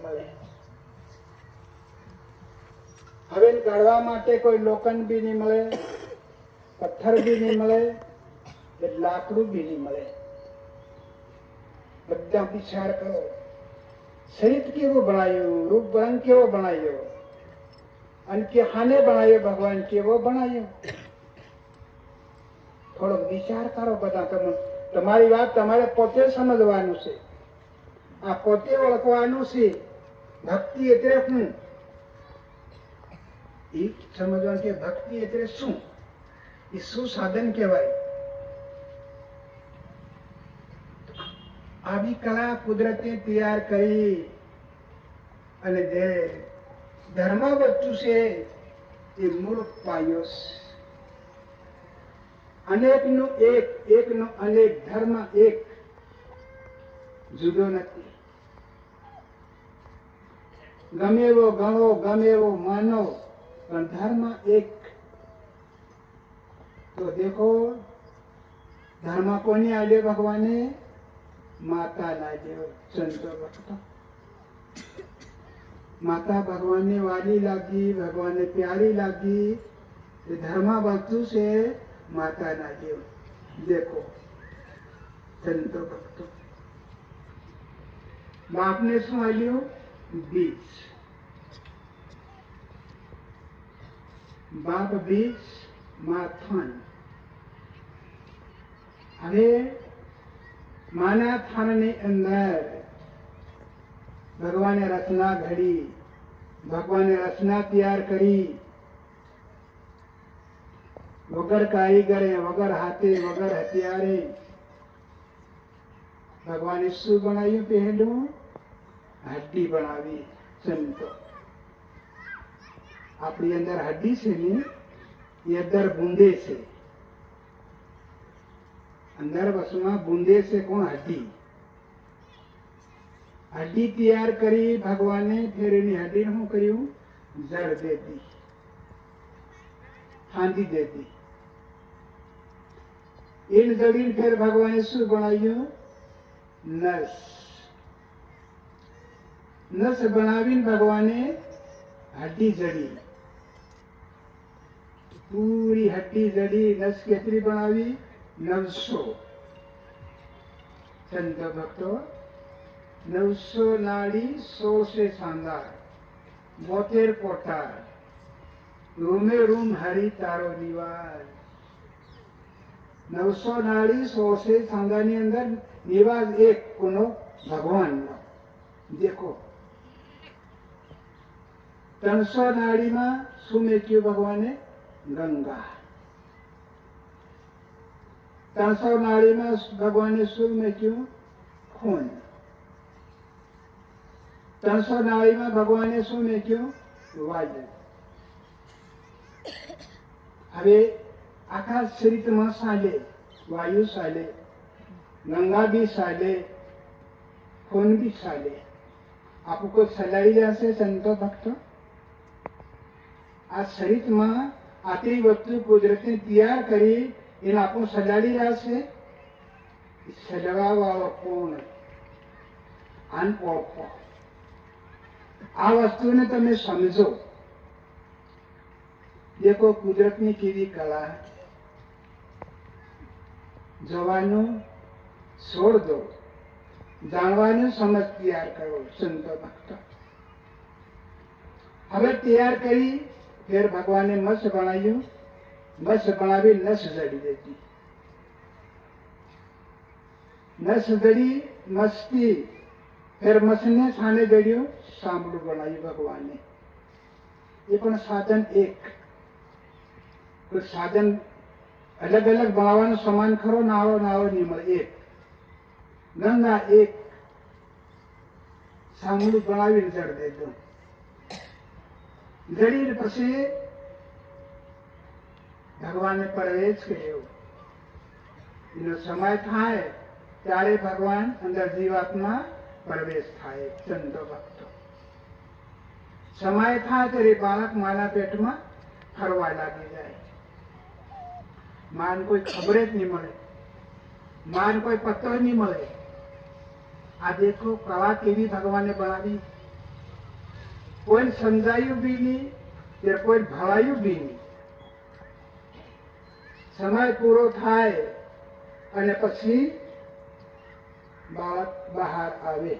મળે. હવે કાઢવા માટે કોઈ લોખંડ બી નહીં મળે, પથ્થર બી નહીં મળે, લાકડું બી નહીં મળે. બધા વિચાર કરો, શરીર કેવું બનાવ્યું, રૂપ રંગ કેવો બનાવ્યો, અને કે હાને બનાવ્યો, ભગવાન કેવો બનાવ્યો. થોડોક વિચાર કરો બધા. તમે તમારી વાત તમારે પોતે સમજવાનું છે, આ પોતે ઓળખવાનું છે. ભક્તિ એટલે શું એ સમજવાનું કે ભક્તિ એટલે શું, એ શું સાધન કહેવાય. આવી કલા કુદરતે તૈયાર કરી અને જે ધર્મ વસ્તુ છે એ મૂળ પાયો છે. અનેકનું એક, એકનો અનેક, ધર્મ એક, જુદો નથી. ગમે એવો ગણો, ગમે એવો માનો, પણ ધર્મ એક. તો દેખો ધર્મ કોને આલ્યો ભગવાને? માતા લાગ્યો. સંતો ભક્તો માતા ભગવાનને વાલી લાગી, ભગવાનને પ્યારી લાગી. એ ધર્મ વસ્તુ છે, માતા લાગ્યો. દેખો સંતો ભક્તો બાપને શું આલ્યું? બીજ. બાપ બીજ, મા થાન. હવે માના થાનની અંદર ભગવાને રચના ઘડી, ભગવાને રચના તૈયાર કરી. વગર કારીગરે, વગર હાથે, વગર હથિયારે ભગવાને શું બનાવ્યું? પહેલું હડ્ડી બનાવી. સંતો આપણી અંદર હડ્ડી છે ને, એ અંદર બુંદે છે. અંદર વસમાં બુંદે છે. કોણ? હડ્ડી. હડ્ડી તૈયાર કરી ભગવાને. ફેર એની હડ્ડીને શું કર્યું? જળ દેતી, ફાંદી દેતી. એને જડીને ફેર ભગવાને શું બનાવ્યું? નસ. નસ બનાવીને ભગવાને હડ્ડી જડી. પૂરી હડ્ડી જડી. નસ કેટલી બનાવી? 900. સંત ભક્તો 900 નાડી, 100 શાનદાર, 72 કોઠાર, રૂમે રૂમ હરી તારો નિવાસ. 900 નાડી, 100 શાનદાર ની અંદર નિવાસ એક કોનો? ભગવાનનો. દેખો 300 નાડીમાં શું મેક્યું ભગવાને? ગંગા. 300 નાડીમાં ભગવાને શું મેક્યું? ખૂન. 300 નાડીમાં ભગવાને શું મેક્યું? વાયુ. હવે આખા શરીરમાં ચાલે, વાયુ ચાલે, ગંગા બી ચાલે, ખૂન બી ચાલે. આપું કોઈ ચલાવી જશે સંતો ભક્તો? આ શરીરમાં આટલી વસ્તુ કુદરતે તૈયાર કરી એને આપણું સજાડી રહ્યા છે. સજવા વાળો કોણ? આન ઓળખો. આ વસ્તુને તમે સમજો. દેખો કુદરતની કેવી કલા. જોવાનું છોડ દો, જાણવાનું સમજ તૈયાર કરો. સંતો ભક્તો હવે તૈયાર કરી ફેર ભગવાને મસ્ત બનાવ્યું. મસ્ત બનાવી નસ જડી દેતી. નસ જડી મસ્તી. ફેર મસને છાને જડ્યું સાંભળું બનાવ્યું ભગવાને. એ પણ સાધન એક. કોઈ સાધન અલગ અલગ બનાવવાનું સમાન ખરો? નાવો નાવો નહીં મળે. એક ગંગા, એક સાંભળું બનાવીને જડ દેજો. જડી પછી ભગવાને પ્રવેશ કર્યો. એનો સમય થાય ત્યારે ભગવાન અંદર જીવાત્મા પ્રવેશ થાય. સંતો ભક્તો સમય થાય ત્યારે બાળક માના પેટમાં ફરવા લાગી જાય. માન કોઈ ખબર જ નહીં મળે, માન કોઈ પત્તો જ નહીં મળે. આ દેખો કળા કેવી ભગવાને બનાવી. કોઈ સમજાયું બી નહીં કે કોઈ ભળાયું બી નહીં. સમય પૂરો થાય અને પછી બાળક બહાર આવે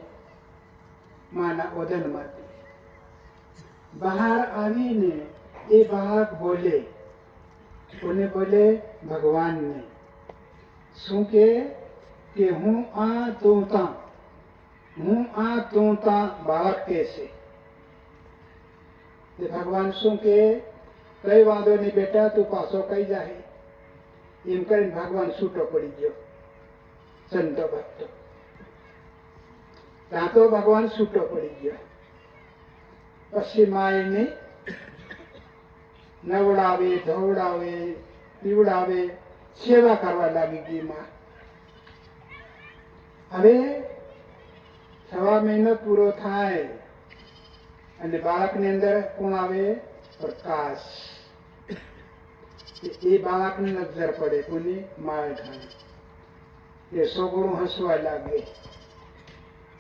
માના ઉદરમાંથી. બહાર આવીને એ બાળક બોલે, કોને બોલે? ભગવાનને. શું કે હું આ તું તા, હું આ તું તા બાળક કે છે. તે ભગવાન શું કે? કઈ વાંધો નહીં બેટા, તું પાછો કઈ જાય. એમ કરીને ભગવાન છૂટો પડી ગયો. સંતો ભક્તો ત્યાં તો ભગવાન છૂટો પડી ગયો. પછી માયને નવડાવે, ધોવડાવે, પીવડાવે, સેવા કરવા લાગી ગઈ માં. હવે 6 મહિનો પૂરો થાય અને બાળકની અંદર કોણ આવે? પ્રકાશ. એ બાળકની નજર પડે કોની? માય ઢાણે. એ છોકરું હસવા લાગે.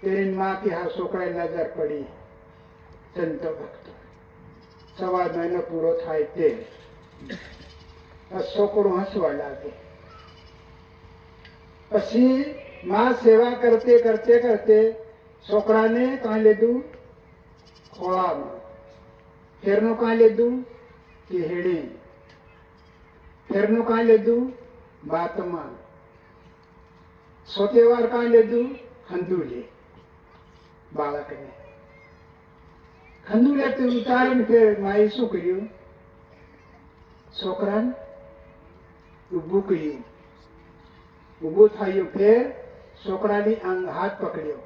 તેની માં કે હા છોકરાએ નજર પડી. સંતો ભક્તો 6 મહિનો પૂરો થાય તે છોકરું હસવા લાગે. પછી માં સેવા કરતે કરતે કરતે છોકરાને કાં લીધું? ખોળામાં. ફેરનું કાં લીધું? કેહડી. ફેરનું કાં લીધું? બાતમાં. 70 વાર કાં લીધું? ખંદુલી. બાળકને ખંદુલેથી ઉતારીને ફેર માએ શું કર્યું? છોકરાને ઊભું કર્યું. ઊભું થયું. ફેર છોકરાની હાથ પકડ્યો.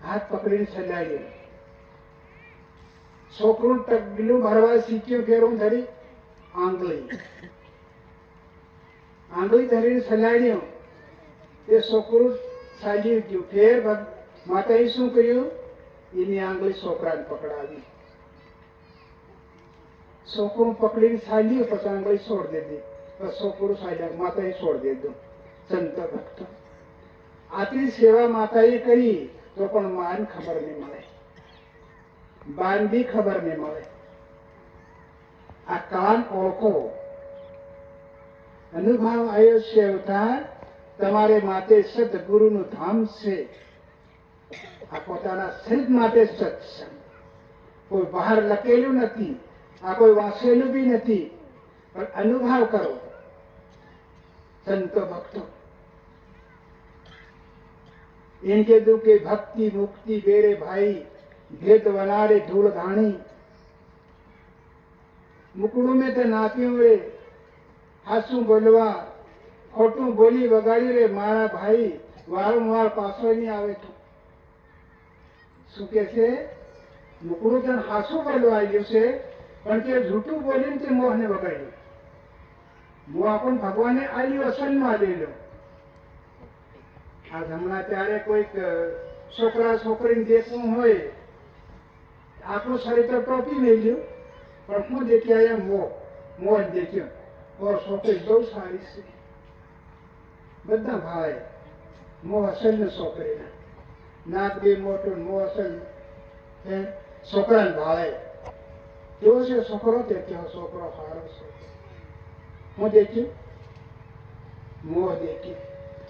હાથ પકડીને ચલાડ્યો. છોકરું ટગલું ભરવા શીખ્યું. ફેર હું ધરી આંગળી ધરીને ચલાડ્યો. તે છોકરું ચાલ્યું ગયું. ફેર માતાએ શું કર્યું? એની આંગળી છોકરાને પકડાવી. છોકરું પકડીને ચાલ્યું. પછી આંગળી છોડી દીધી. પછી છોકરું ચાલ્યા. માતાએ છોડી દીધું. સંતો ભક્તો આટલી સેવા માતાએ કરી તો પણ માન ખબર નહીં મળે, બાન બી ખબર નહીં મળે. આ કાન ઓળખો. અનુભવ આવ્યો છે અવતાર તમારે માટે સદગુરુનું ધામ છે. આ પોતાના શરીર માટે સત્સંગ. કોઈ બહાર લખેલું નથી, આ કોઈ વાંચેલું બી નથી, પણ અનુભવ કરો. સંતો ભક્તો એમ કીધું કે ભક્તિ મુક્તિ બેરે ભાઈ, ભેદ વનારે ધૂળ ધાણી. મુકડું મેં તો નાપ્યું રે, હાસું બોલવા, ખોટું બોલી વગાડ્યું રે મારા ભાઈ, વારંવાર પાછો નહીં આવે તો. શું કે છે? મુકડું તને હાસું બોલવા આવ્યું છે, પણ તે જૂઠું બોલીને તે મોહને વગાડ્યું. મોહ પણ ભગવાને આવ્યું અસલમાં લઈ લો. આ હમણાં ત્યારે કોઈક છોકરા છોકરીને દેખવું હોય, આપણું શરીર તો ટોપી લઈ લ્યું, પણ હું દેખી આવ્યા મોહ દેખ્યો. ઓર છોકરી બહુ સારી છે. બધા ભાઈ મોહ અસલ ને છોકરીના નાક બે મોટું મોહ અસલ છોકરાને ભાવે. કેવો છે છોકરો? તે કેવો છોકરો સારો છે. હું દેખ્યું? મોહ દેખ્યું.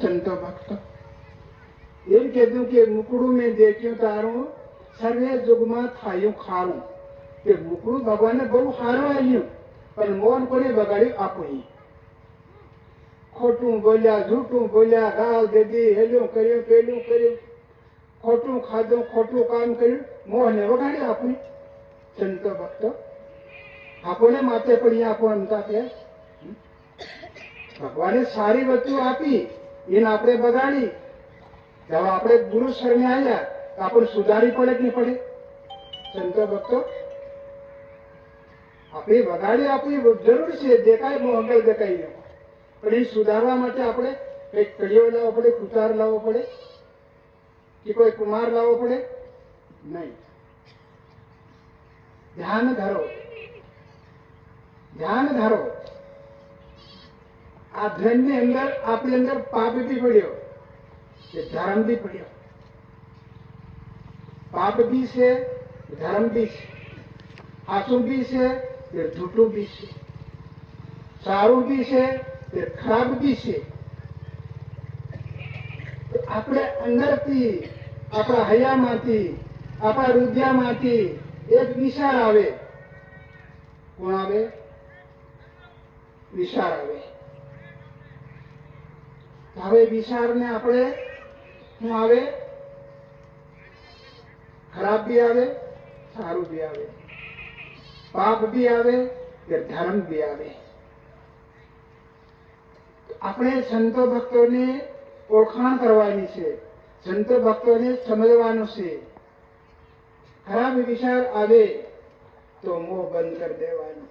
સંતો ભક્તો એમ કીધું કે મુકડું મેં દેખ્યું તારું સર્વે યુગમાં થાયું ખારું. કે મુકડું ભગવાનને બહુ સારું આવ્યું, પણ મોહન કોને બગાડ્યું? આપણું. ખોટું બોલ્યા, જૂઠું બોલ્યા, ગાળ દીધી, હેલું કર્યું, પેલું કર્યું, ખોટું ખાધું, ખોટું કામ કર્યું, મોહને વગાડ્યું આપણું. સંતો ભક્તો આપણને માથે પડી આપો એમતા કે ભગવાને સારી વસ્તુ આપી, એને આપણે બગાડી. હવે આપણે ગુરુ શરણે આવ્યા તો આપણે સુધારી પડે કે નહીં પડે? સંતો ભક્તો આપણે વગાડી આપવી જરૂર છે. દેખાય મોહગલ દેખાય, પણ એ સુધારવા માટે આપણે કંઈક કડીઓ લાવવો પડે, કુતાર લાવવો પડે, કે કોઈ કુમાર લાવવો પડે? નહીં. ધ્યાન ધરો, ધ્યાન ધરો. આ ધ્યાનની અંદર આપણી અંદર પાપ બી પડ્યો, ધર્મ બી પડ્યો. પાપ બી છે, ધર્મ બી છે, સાચું બી છે તે જૂઠું બી છે, સારું બી છે તે ખરાબ બી છે. આપણે અંદરથી, આપણા હૈયામાંથી, આપણા હૃદયમાંથી એક વિચાર આવે. કોણ આવે? વિચાર આવે. હવે વિચારને આપણે શું આવે? ખરાબ બી આવે, સારું બી આવે, પાપ બી આવે કે ધર્મ બી આવે. આપણે સંતો ભક્તોને ઓળખાણ કરવાની છે, સંતો ભક્તોને સમજવાનું છે. ખરાબ વિચાર આવે તો મોહ બંધ કરી દેવાનો.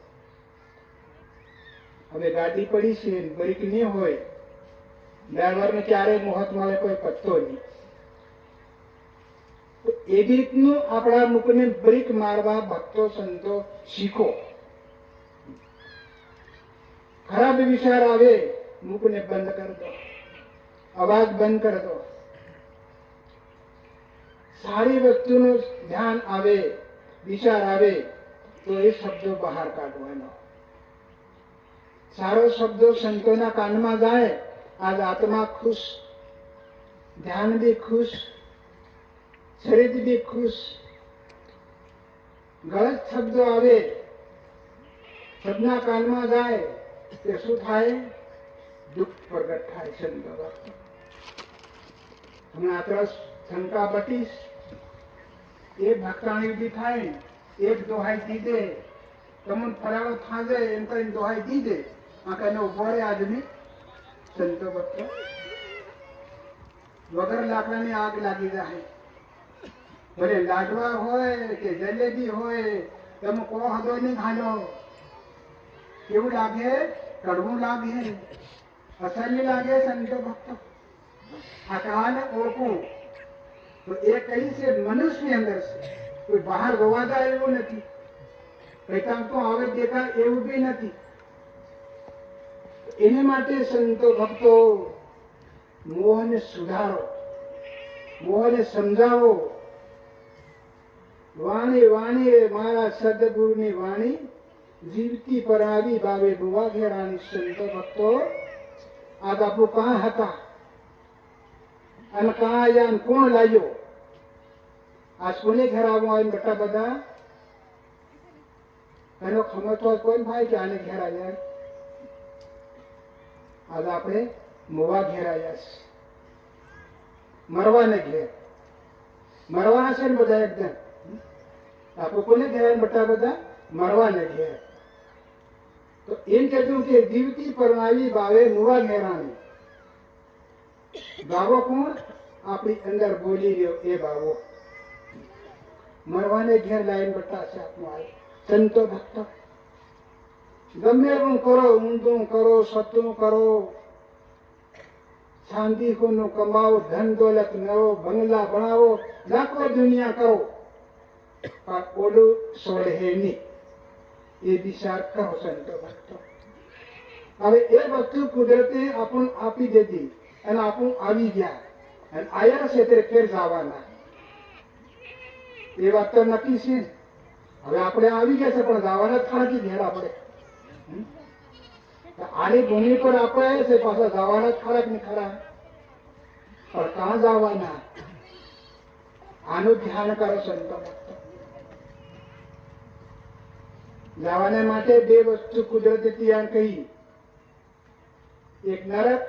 હવે ગાડી પડી છે, બ્રેક નહીં હોય, ડ્રાઈવરને ક્યારેય મોહત મળે કોઈ પત્તો નહીં. એ રીતનું આપણા મુખને બ્રેક મારવા ભક્તો સંતો શીખો. ખરાબ વિચાર આવે, મુખને બંધ કરી દો, અવાજ બંધ કરી દો. સારી વસ્તુનું ધ્યાન આવે, વિચાર આવે તો એ શબ્દો બહાર કાઢવાનો. સારો શબ્દો સંતોના કાનમાં જાય, આજ આત્મા ખુશ, ધ્યાન બી ખુશ, શરીર બી ખુશ. ગલત શબ્દો આવે, શબ્દના કાનમાં જાય તે શું થાય? દુઃખ પ્રગટ થાય. સંતો ભક્તો હમણાં આપણે શંકા બટીશ, એક ભક્તાણી ઉભી થાય, એક દોહાઈ દીધે, તમને ફરાળો થાજે એમ કરીને દોહાઈ દીધે, આ કઈને ઉભો રહે આદમી. સંતો ભક્તો વગર લાકડાની આગ લાગી જાય. ભલે લાડવા હોય કે જલેબી હોય, તમે કો હદો નહીં ખાલો, કેવું લાગે? કડવું લાગે, અસલી લાગે. સંતો ભક્તો આ કાને ઓળખું તો એ કઈ છે? મનુષ્યની અંદર છે, કોઈ બહાર ગવાતા એવું નથી, કઈતા તો આવે દેખાય એવું બી નથી. એને માટે સંતો ભક્તો મોહને સુધારો, મોહને સમજાવો. વાણી વાણી મારા સદગુરુની વાણી, જીવતી પર આવી બાવે બુવા ઘેરાની. સંતો ભક્તો આ બાપુ કાં હતા અને કાં આવ્યા, કોણ લાવ્યો? આ કોને ઘેર આવવા આવે? બેટા બધા એનો ખમતો કોઈ ભાઈ કે આને ઘેર આવ્યા. આજે આપણે મોવા ઘેર આવ્યા છે, મરવાને ઘેર. મરવાના છે ને બધા એકદમ. આપણે કોને ઘેર બેટા બધા? મરવાને ઘેર. તો એમ કહેતું કે જીવતી પરણાવી બાવે મુવા ઘેરાણી. બાવો કોણ? આપણી અંદર બોલી રહ્યો એ બાવો. મરવાને ઘેર લાઈન બેઠા છે આપણું આ સંતો ભક્તો. ગમે એવું કરો, ઊંધું કરો, સતું કરો, શાંતિ નું કમાવો, ધન દોલત મેળવો, બંગલા બનાવો, લાખો દુનિયા કરો, પણ ઓલું છોડે નહીં. એ વિચાર કરો સંતો ભક્તો. હવે એ વસ્તુ કુદરતે આપણને આપી દીધી અને આપણું આવી ગયા અને આયા છે તે ફેર જવાના. એ વાત તો નક્કી છે. હવે આપણે આવી ગયા છે પણ જવાના ખરા ઘેર આપણે. આની ભૂમિ પર આપણે છે, પાછા જવાના ખરા ને ખરા, પણ કાં જવાના? આનું ધ્યાન કરો સંતો ભક્તો. જવાને માટે બે વસ્તુ કુદરતે ત્યાં કહી, એક નરક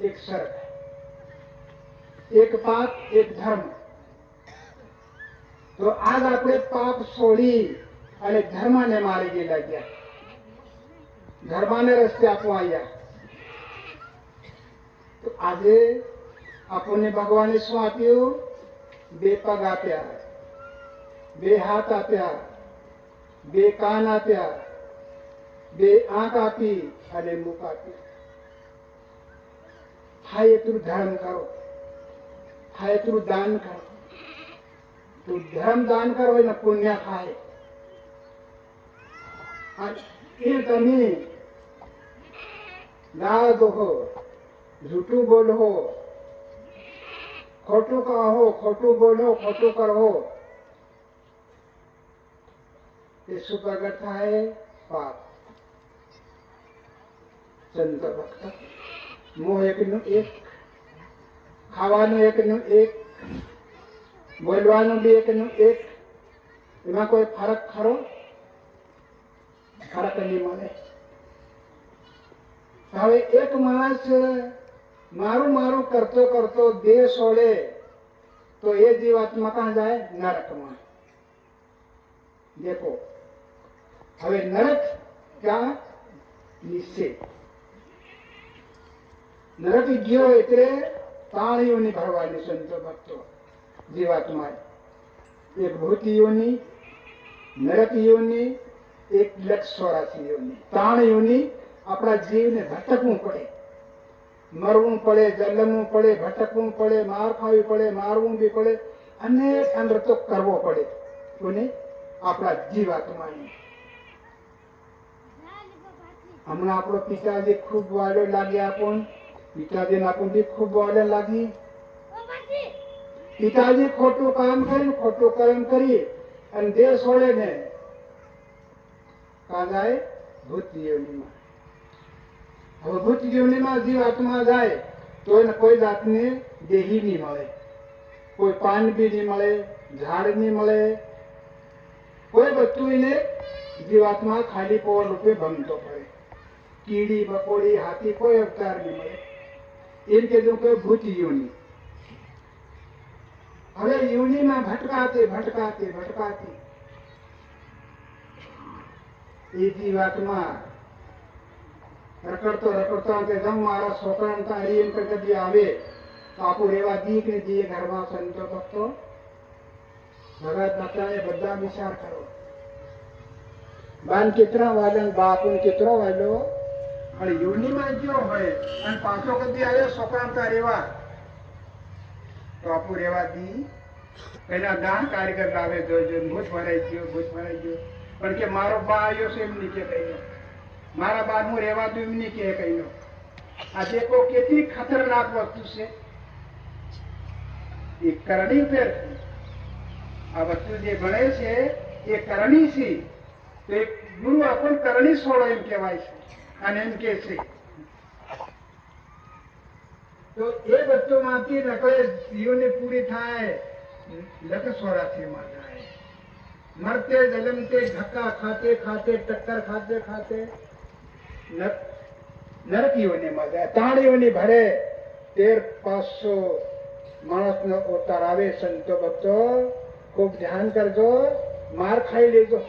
એક સ્વર્ગ, એક પાપ એક ધર્મ. તો આજ આપણે પાપ છોડી અને ધર્મને મારી ગયેલા ગયા, ધર્મને રસ્તે આપવા આવ્યા. તો આજે આપણને ભગવાને શું આપ્યું? બે પગ આપ્યા, બે હાથ આપ્યા, બે કાન આપ્યા, બે આંખ આપી અને મુખ આપ્યું. થાય એટલું ધર્મ કરો, થાય એટલું દાન કરો. તું ધર્મ દાન કરો એને પુણ્ય થાય. એ તમે ગાળ દો, જૂઠું બોલો, ખોટું કહો, ખોટું બોલો, ખોટું કરો, એ શું પ્રગટ થાય? પાપ. સંતો ભક્ત મોહ એકનું એક, ખાવાનું એકનું એક, બોલવાનું બી એકનું એક, એમાં કોઈ ફરક ખરો? ફરક નહીં મળે. હવે એક માણસ મારું મારું કરતો કરતો દેહ છોડે તો એ જીવાત્મા ક્યાં જાય? નરકમાં. દેખો હવે નરક ક્યાં? નિશ્ચિત. નરક ગયો એટલે તાળીઓની ભરવાની. સંતો ભક્તો જીવાત્મા એક ભૂતિઓની, નરક યોની, એક 184 યોની. તાળીઓની આપણા જીવને ભટકવું પડે, મરવું પડે, જન્મવું પડે, ભટકવું પડે, માર ખાવી પડે, મારવું બી પડે, અનેક અનર્થો કરવો પડે કોને? આપણા જીવાત્માને. હમણાં આપણો પિતાજી ખૂબ વાલો લાગે, આપણ પિતાજીને આપણ બી ખૂબ વાલો લાગી. પિતાજી ખોટું કામ કરીને, ખોટું કર્મ કરી અને દેહ છોડે ને કાં જાય? ભૂત યોનીમાં. હવે ભૂત યોનીમાં જીવાત્મા જાય તો એને કોઈ જાતની દેહી નહીં મળે, કોઈ પાન બી નહીં મળે, ઝાડ નહીં મળે, કોઈ વસ્તુ એને જીવાત્મા ખાલી પવન રૂપે ભમતો પડે. કીડી મકોડી હાથી કોઈ અવતાર નહીં મળે. એમ કીધું કે ભૂત યોની. હવે યોનીમાં ભટકાતે ભટકાતે ભટકાતે એ જીવાત્મા રખડતો રખડતો કે જમ મારા છોકરાને તારી એમ કદી આવે તો આપણું રેવા દી કે દીએ ઘરમાં. સંતો ભક્તો ભગત ભક્તાને બધા વિચાર કરો. બાન કેટલા વાલે, બાપુને કેટલો વાલો, અને યોનીમાં ગયો હોય અને પાછો કદી આવ્યો છોકરાને ત્યાં રેવા તો આપણું રેવા દી. એના દાન કારીગર લાવે, જોજો ભૂત ભરાઈ ગયો, ભૂત ભરાઈ ગયો. પણ કે મારો બા આવ્યો છે એમ નહીં કે કહીનો, મારા બા હું રહેવા દઉં એમ નહીં કે કહીનો. આ દેખો કેટલી ખતરનાક વસ્તુ છે. એ કરણી પર આ વસ્તુ જે ભણે છે એ કરણી છે. તો એ ગુરુ આપણને કરણી છોડો એમ કહેવાય છે અને એમ કે છે. તો એ વસ્તુમાંથી નકળે જીવને પૂરી થાય. લક્ષસ્વરાથીમાં જાય. મરતે જલમતે ધક્કા ખાતે ખાતે ટક્કર ખાતે ખાતે નરકીઓને જાય. તાળીઓની ભરે 13,500 માણસનો અવતાર આવે. સંતો ભક્તો ખૂબ ધ્યાન કરજો, માર ખાઈ લેજો.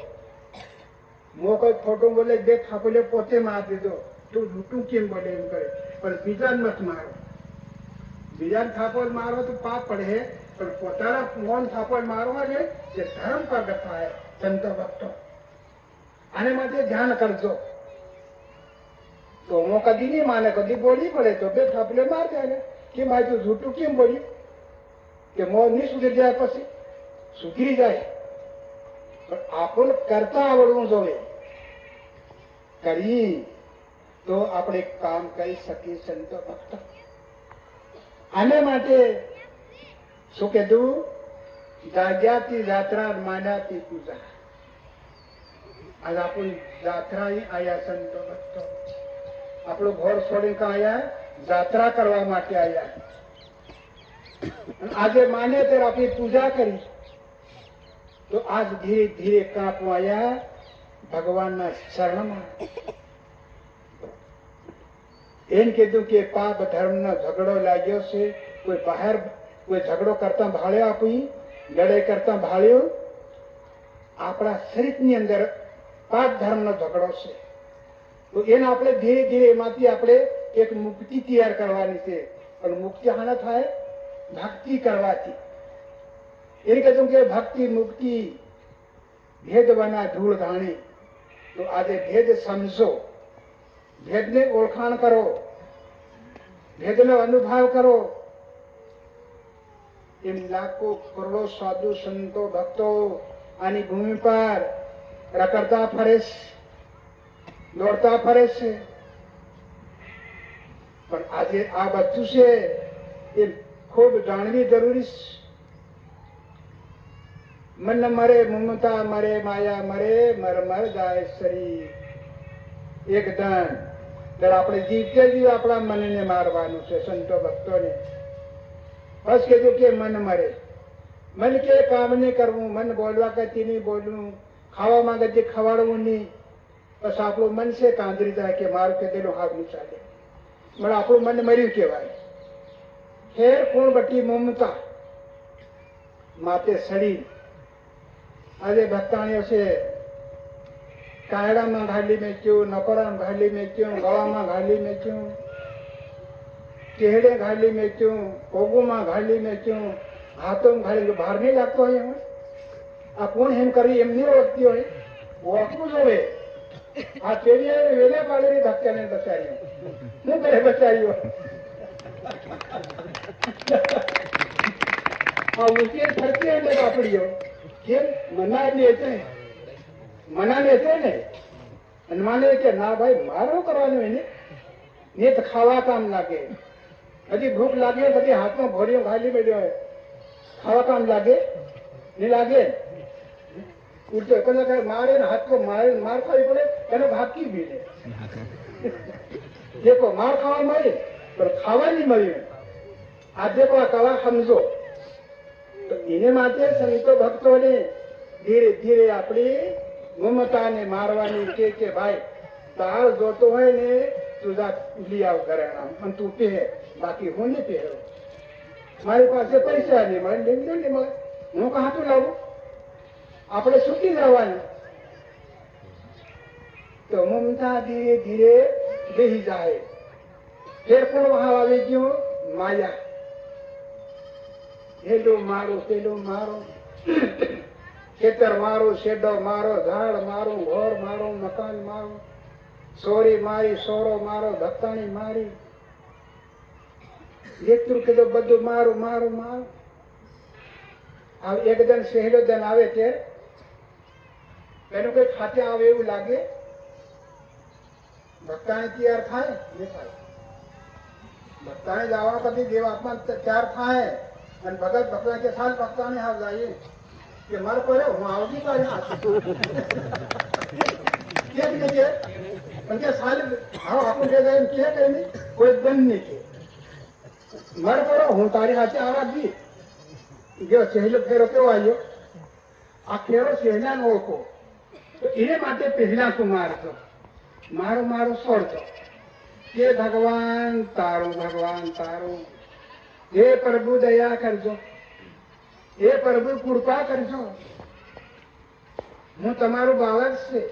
મો કોઈ ખોટું બોલે બે થાપલે પોતે માર દીધો, તું જૂઠું કેમ બોલે એમ કરે, પણ બીજાને મત મારો. બીજાને થાપડ મારો તો પાપ પડે, પણ પોતાના મોન થાપડ મારવા છે જે ધર્મ પ્રગટ થાય. સંતો ભક્તો આને માટે ધ્યાન કરજો. તો હું કદી નહીં માને, કદી બોલી પડે તો બે થાપલે માર જાય કે ભાઈ તું જૂઠું કેમ બોલ્યું, કે મોં નહીં સુધરી જાય, પછી સુધરી જાય. પણ આપણને કરતા આવડવું જોઈએ. કરી તો આપણે કામ કરી શકીએ. સંતો ભક્તો આને માટે શું કીધું? જાગ્યાથી જાત્રા, માન્યાથી પૂજા. આજ આપણું જાત્રા આયા. સંતો ભક્તો આપણું ઘર છોડીને કાં આયા? જાત્રા કરવા માટે આયા. આજે માને ત્યારે આપણી પૂજા કરી તો આજ ધીરે ધીરે કાપવા આયા ભગવાનના શરણમાં. એમ કીધું કે પાપ ધર્મનો ઝઘડો લાગ્યો છે. કોઈ બહાર કોઈ ઝઘડો કરતા ભાળ્યો, આપી લડાઈ કરતા ભાળ્યો. આપણા શરીરની અંદર પાપ ધર્મનો ઝઘડો છે. તો એને આપણે ધીરે ધીરે એમાંથી આપણે એક મુક્તિ તૈયાર કરવાની છે. પણ મુક્તિ હાના થાય? ભક્તિ કરવાથી. એને કીધું કે ભક્તિ મુક્તિ ભેદવાના ધૂળ ધાણી. તો આજે ભેદ સમજો, ભેદને ઓળખાણ કરો, ભેદનો અનુભવ કરો. એમ લાખો કરોડો સાધુ સંતો ભક્તો આની ભૂમિ પર રખડતા ફરે છે, દોડતા ફરે છે. પણ આજે આ બધું છે એ ખૂબ જાણવી જરૂરી છે. મન મરે મમતા મરે માયા મરે મર મર જાય શરીર એક દંડ. ત્યારે આપણે જીવતે જીવ આપણા મનને મારવાનું છે સંતો ભક્તોને. બસ કીધું કે મન મરે. મન કે કામ નહીં કરવું, મન બોલવા કરતી નહીં બોલવું, ખાવા માંગે તે ખવાડવું નહીં. બસ આપણું મન છે કાંદરી જાય કે મારું કીધેલું હાથ નહીં ચાલે. પણ આપણું મન મર્યું કહેવાય. ખેર કોણ બટી મમતા માતે સડી. આજે ભક્તાણીઓ છે કાયડામાં ઘાલી મેચ્યું, નકોડામાં ઘાલી મેચ્યું, ગળામાં ઘાલી મેચ્યું, ચહેડે ઘાલી મેચ્યું, પોગુમાં ઘાલી મેચ્યું, હાથોમાં ઘાલી. બહાર નહીં લાગતો હોય એમ. આ કોણ એમ કરી એમ નહીં ઓળખતી હોય. ઓળખવું જોવે. આ ચેડીએ વેલા પાડેલી ધક્કાને બચારીઓ શું કરે બચારીઓ. આ ઉકેલ ફરતી એટલે બાપડીઓ કેમ મના લે છે, મના લે છે ને. અને માને કે ના ભાઈ મારું કરવાનું એને ને તો ખાવા કામ લાગે. હજી ભૂખ લાગે પછી હાથમાં ભોરીઓ ખાલી બેઠ્યો હોય, ખાવા કામ લાગે નહીં લાગે. ઉલટો કદાચ મારે ને હાથ કો મારે માર ખાવી પડે એનો ભાગી બી લે. દેખો માર ખાવા મળે પણ ખાવા નહીં મળ્યું. આ દેખો આ કલા સમજો. તો એને માટે સંતો ભક્તોને ધીરે ધીરે આપણી મમતાને મારવાની કે ભાઈ તાર જોતો હોય ને તું જા લઈ આવ ઘરેણાં અને તું પહેર, બાકી હું નહીં પહેરો. મારી પાસે પૈસા નહીં મળે, લેવું નહીં મળે, હું કાંતું લાવું. આપણે છૂટી જવાનું. તો મમતા ધીરે ધીરે બેસી જાય. ફેર પણ ભાવ આવી ગયો માયા. હેલું મારું પેલું મારું, ખેતર મારું, શેડો મારો, ઝાડ મારું, ઘર મારું, મકાન મારું, સોરી મારી, સોરો મારો, ધક્કાણી મારી, જેટલું કીધું બધું મારું મારું મારું. એક દન સહેલો દન આવે ત્યારે એનું કઈ ખાતે આવે એવું લાગે. ભક્તાણી તૈયાર થાય ને થાય. ભક્તાણી જવા પછી દેવ આત્મા તૈયાર થાય અને ભગત ભક્તા કે સાલ ભક્તાણી હાલ જાય કે મારે પડે હું આવતી કાઢી કે સાલ હા આપણું કે જાય કે કઈ નહીં કોઈ બંધ નહીં કે મારે પડે હું તારી હાથે આવવા ગયો. સહેલો ફેરો કેવો આવ્યો. આ ફેરો સહેલા ઓળખો તો એને માટે પહેલા તું મારતો મારું મારું છોડતો કે ભગવાન તારું, ભગવાન તારું. હે પ્રભુ દયા કરજો, હે પ્રભુ કૃપા કરજો. હું તમારું બાળક છે,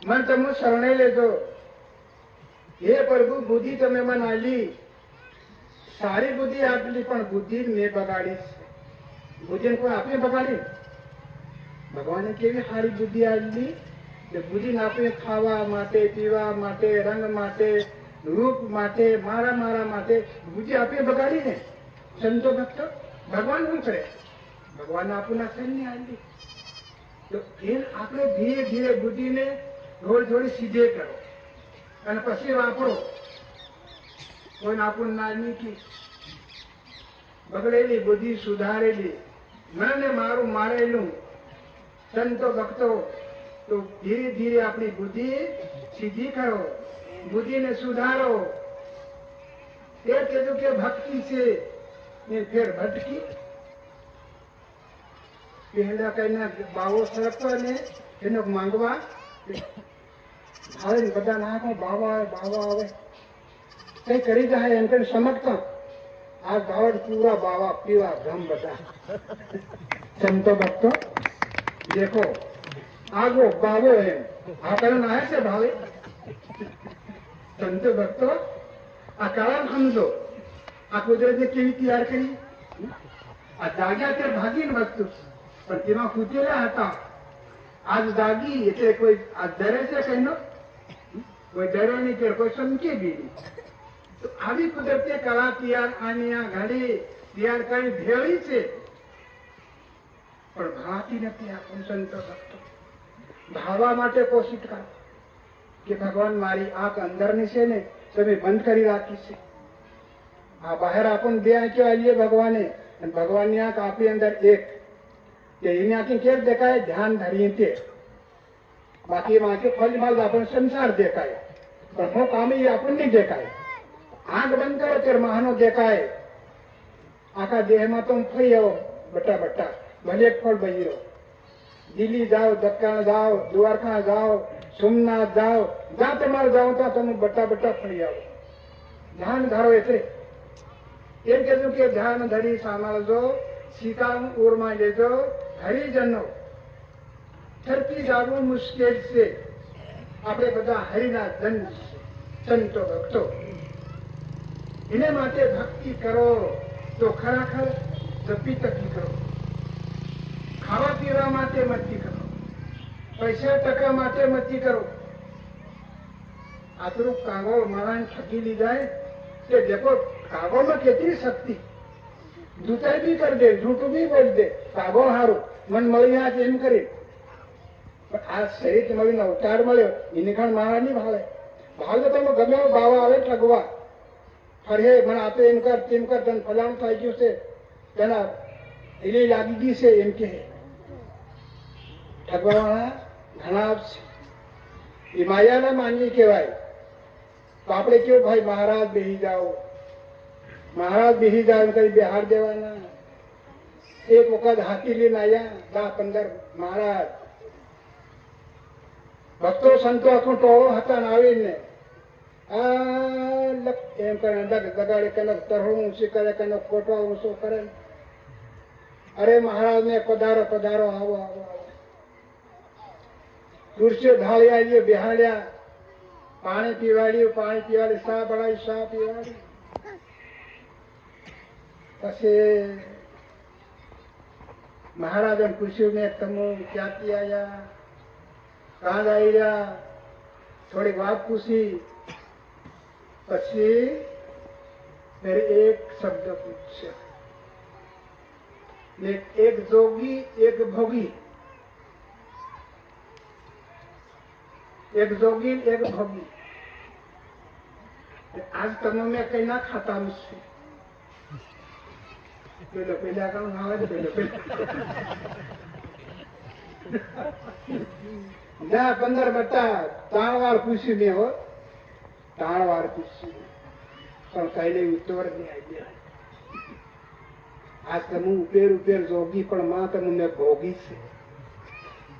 મને તમે શરણે લેજો. હે પ્રભુ બુદ્ધિ તમે મને આલી, સારી બુદ્ધિ આપેલી પણ બુદ્ધિ મેં બગાડી છે. બુદ્ધિને કોઈ આપને બગાડી. ભગવાને કેવી સારી બુદ્ધિ આપેલી કે બુદ્ધિને આપણે ખાવા માટે, પીવા માટે, રંગ માટે, રૂપ માટે, મારા મારા માટે બુદ્ધિ આપે બગાડી ને. સંતો ભક્તો ભગવાન શું કરે? ભગવાન આપણને સૈન્ય આપી. તો એ આપણે ધીરે ધીરે બુદ્ધિને થોડી થોડી સીધે કરો અને પછી વાપરો. કોઈ આપણને ના નીકી બગડેલી બુદ્ધિ સુધારેલી, મને મારું મારેલું સંતો ભક્તો તો ધીરે ધીરે આપણી બુદ્ધિ સીધી કરો, બુદ્ધિને સુધારો. તે કીધું કે ભક્તિ છે ને ફેર ભટકી. પહેલા કઈ બાવો સરકતો ને એનો માંગવા આવે બધા નાખો બાવા આવે બાવા આવે કઈ કરી જાય એમ કઈ સમજતા. આ ગાવડ પૂરા બાવા પીવા ધમ બધા સંતો ભક્તો દેખો આગો બાવો એમ આ કારણ આવે છે ભાવે. સંતો ભક્તો આ કારણ સમજો. આ કુદરતે કેવી તૈયાર કરી. આ જાગ્યા તે ભાગીને વસ્તુ પણ તેમાં કૂદેલા હતા. આજ દાગી એટલે કોઈ આ ડરે છે કઈનો કોઈ ડરે નહીં કે કોઈ સમકે બી નહીં. તો આવી કુદરતે કળા તૈયાર આની આ ઘડી તૈયાર કરી ભેળી છે પણ ભાવાતી નથી. આ સંતો ભક્તો ભાવા માટે કોશિશ કરો કે ભગવાન મારી આંખ અંદરની છે ને તમે બંધ કરી રાખી છે. આ બહાર આપણને બે આંખો આવીએ ભગવાને અને ભગવાનની આંખ આપણી અંદર એનાથી કે દેખાય ધ્યાન ધરીએ તે બાકી એમાં કે ફલમાં આપણને સંસાર દેખાય પણ હું કામ એ આપણને દેખાય આંખ બંધ કરો ત્યારે મહાનો દેખાય આખા દેહમાં તો ફરી આવો બટા બટા ભલે ફળ બહીરો દિલ્હી જાઓ દક્કણ જાઓ દ્વારકા જાઓ સોમનાથ જાઓ જ્યાં તમારે જાઓ ત્યાં તમે બટા બટા ફરી આવો ધ્યાન ધારો એટલે એમ કીધું કે ધ્યાન ધરી સાંભળજો શિકામ ઉરમાં લેજો હરિજનો થરતી જાગવું મુશ્કેલ છે આપણે બધા હરિના જન સંતો ભક્તો એને માટે ભક્તિ કરો તો ખરેખર જપી તકી કરો ખાવા પીવા માટે મતી કરો પૈસા ટકા માટે મતી કરો આટલું કાગો મારા ઠકી લીધાય કે દેખો કાગોમાં કેટલી શક્તિ જૂતાઈ બી કરી દે જૂઠું બી બોલી દે કાગો હારું મન મળી આ એમ કરી પણ આ શરીર મળીને અવતાર મળ્યો એને ખાણ મારા નહીં ભાવે ભાવ તો તમે ગમે બાવા આવે ઠગવા ફરે મને આપે એમ કર તેમ કર તને ફલાણું થઈ ગયું છે તેના એટલે લાગી ગઈ છે એમ કે ઠગવાવાળા ઘણા આપશે એ માયાના માનવી કહેવાય તો આપણે કેવું ભાઈ મહારાજ બેસી જાઓ મહારાજ બેસી જાઓ એમ કરી બિહાર દેવાના એક વખત હાથી લઈને આવ્યા 10-15 મહારાજ ભક્તો સંતો આખું ટોળો હતા ને આવીને એમ કરે દગાડે કનક તરહું ઊંચી કરે કનક કોટવા ઊંચો કરે અરે મહારાજ ને પધારો પધારો આવો આવો આવો ખુરશીઓ ઢાળી આવીએ બેહાડ્યા પાણી પીવાડી શા બનાવી શા પીવાડી પછી મહારાજ પૂછ્યું મેં તમે ક્યાંથી આવ્યા કાં આવી રહ્યા થોડીક વાત પૂછી પછી મેરે એક શબ્દ પૂછ્યો એક જોગી એક ભોગી એક જોગી એક ભોગી આજ તમે મેં કઈ ના ખાતા નથી પેલો પેલા કામ આવે ને પેલો 15 બટા 3 વાર પૂછ્યું મેં હો 3 વાર પૂછ્યું પણ કઈ લઈ ઉત્તર નહીં આવી આજ તમે ઉપેર જોગી પણ માં તમે મેં ભોગી છે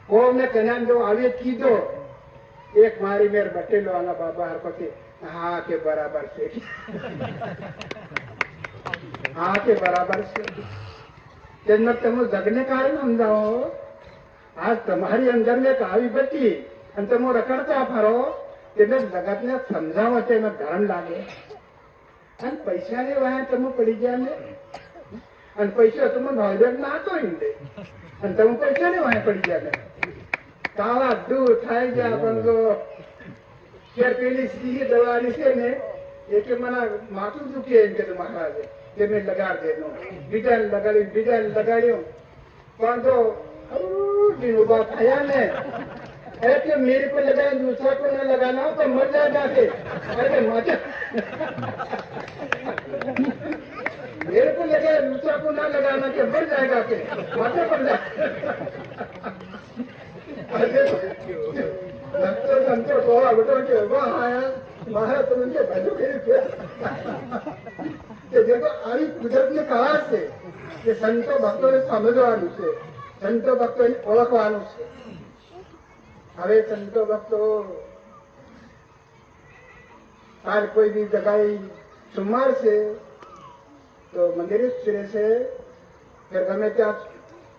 કોને કન્યા જો આવે કીધો એક મારી મેર બટેલો આના બાબા હરપતે હા કે બરાબર છે હા કે બરાબર છે તેમને તમે જગને કારણે સમજાવો આજ તમારી અંદર ને આવી બચી અને તમે રખડતા ફરો એટલે જગતને સમજાવો તો એમાં ધર્મ લાગે અને પૈસાની વાય તમે પડી ગયા ને અને પૈસા તમે નોંધેડ ના તો દે અને તમે પૈસાની વાય પડી ગયા ને કાળા દૂર થાય ગયા પણ જો પેલી સિંહ દવાની છે ને એ કે મને માથું દુખે એમ કે મહારાજે કે મેં લગાડ દેનો બીજાને લગાડ્યું પણ જો उबा खाया ने अरे मेरे को लगा दूसरा को न लगाना तो मर जाएगा के अरे मजा मेरे को लगा दूसरा को न लगाना के मर जाएगा के मजा पड़ जाए संतो थोड़ा बेटो के वहाँ आया महाराज तुम उनके भजो के देखो આવી કુદરતને કળા છે કે સંતો ભક્તોને સમજવાનું છે સંતો ભક્તોને ઓળખવાનું છે હવે સંતો ભક્તો કાલ કોઈ બી જગાએ સોમવાર છે તો મંદિરે જ રહેશે फिर ગમે ત્યાં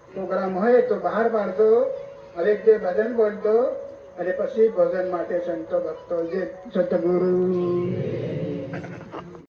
પ્રોગ્રામ હોય તો બહાર પાડતો હવે જે ભજન બોલતો અને પછી ભોજન માટે સંતો ભક્તો જે સતગુરુ